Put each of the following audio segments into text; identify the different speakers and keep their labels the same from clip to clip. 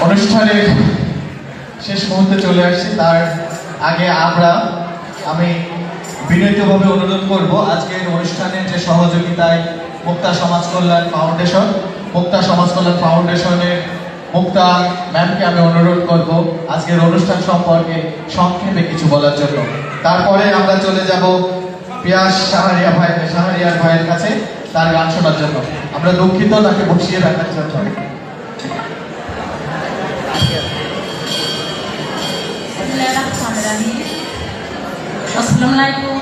Speaker 1: অনুষ্ঠানের শেষ মুহূর্তে চলে আসছি। তার আগে আমি বিনীতভাবে অনুরোধ করব, আজকের অনুষ্ঠানের যে সহযোগিতায় মুক্তা সমাজ কল্যাণ ফাউন্ডেশনের মুক্তা ম্যামকে আমি অনুরোধ করব আজকের অনুষ্ঠান সম্পর্কে সংক্ষেপে কিছু বলার জন্য। তারপরে আমরা চলে যাব পিয়াস শাহরিয়ার ভাইয়ের কাছে তার গান শোনার জন্য। আমরা দুঃখিত তাকে বসিয়ে রাখার জন্য।
Speaker 2: আসসালামু আলাইকুম।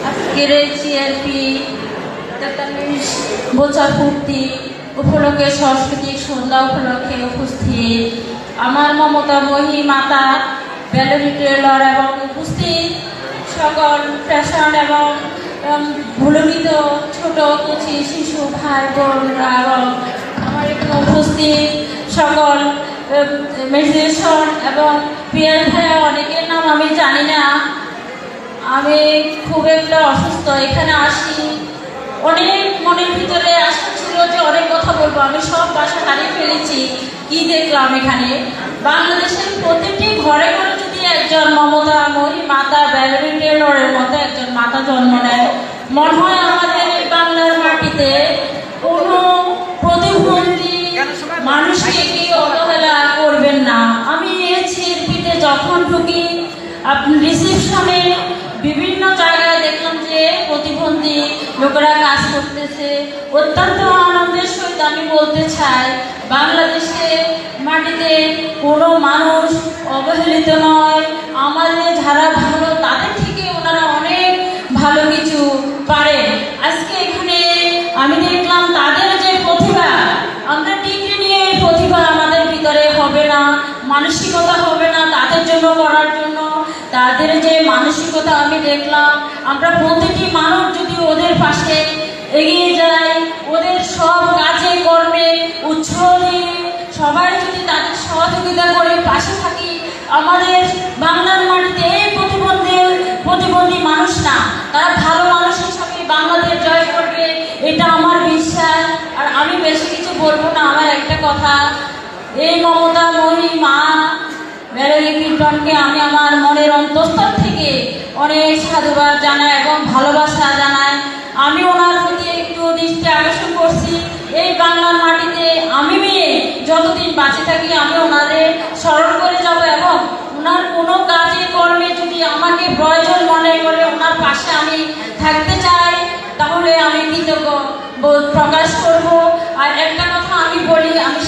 Speaker 2: আজকের এই সিআরপি ৪৩ বছর পূর্তি উপলক্ষে সাংস্কৃতিক সন্ধ্যা উপলক্ষে উপস্থিত আমার মমতা মহি মাতা ব্যালেরি টেলর এবং উপস্থিত সকল পেশান এবং ভুলমিত ছোট কুচি শিশু ভাই বোনরা এবং আমার এখানে উপস্থিত সকল মেডিটেশন এবং পিয়ার ভাইয়া অনেকের নাম আমি জানি না। আমি খুব একটা অসুস্থ, এখানে আসি অনেক মনের ভিতরে আশা ছিল যে অনেক কথা বলবো, আমি সব বাসা হারিয়ে ফেলেছি। কি দেখলাম এখানে বাংলাদেশের প্রতিটি ঘরে ঘরে যদি একজন মমতা মহি মাতা ব্যালেরি টেলরের মতো একজন মাতা জন্ম নেয়, মনে হয় আমাদের এই বাংলার মাটিতে কোনো প্রতিবন্ধী মানুষকে কি অবহেলা করবেন না। আমি এই সিআরপিতে যখন ঢুকি আপনি রিসেপশনে বিভিন্ন জায়গায় দেখলাম যে প্রতিবন্ধী লোকেরা কাজ করতেছে। অত্যন্ত আনন্দের সহিত আমি বলতে চাই, বাংলাদেশের মাটিতে কোনো মানুষ অবহেলিত নয়। আমাদের যারা ভালো তাদের থেকে ওনারা অনেক ভালো কিছু পারে। আজকে এখানে আমি দেখলাম তাদের যে প্রতিভা, আমরা ডিগ্রি নিয়ে প্রতিভা আমাদের ভিতরে হবে না, মানসিকতা হবে না তাদের জন্য করার জন্য। তাদের যে মানসিকতা আমি দেখলাম, আমরা প্রতিটি মানুষ যদি ওদের পাশে এগিয়ে যাই, ওদের সব কাজে কর্মে উৎসাহ দিয়ে সবাই যদি তাদের সহযোগিতা করে পাশে থাকি, আমাদের বাংলার মাটিতে এই প্রতিবন্ধী মানুষ না, তারা ভালো মানুষ হিসাবে বাংলাদেশ জয় করবে, এটা আমার বিশ্বাস। আর আমি বেশি কিছু বলবো না, আমার একটা কথা, এই মমতা মহি মা ব্যালেরি টেলরকে আমি আমার মনের অন্তঃস্থল থেকে অনেক সাধুবাদ জানাই এবং ভালোবাসা জানাই। আমি ওনার প্রতি একটু দৃষ্টি আকর্ষণ করছি। এই বাংলার মাটিতে আমি মেয়ে যতদিন বাঁচে থাকি আমি ওনাদের স্মরণ করে যাব এবং ওনার কোনো কাজে কর্মে যদি আমাকে প্রয়োজন মনে করে ওনার পাশে আমি থাকতে চাই, তাহলে আমি কৃতজ্ঞ প্রকাশ করব। আর একটা কথা আমি বলি, আমি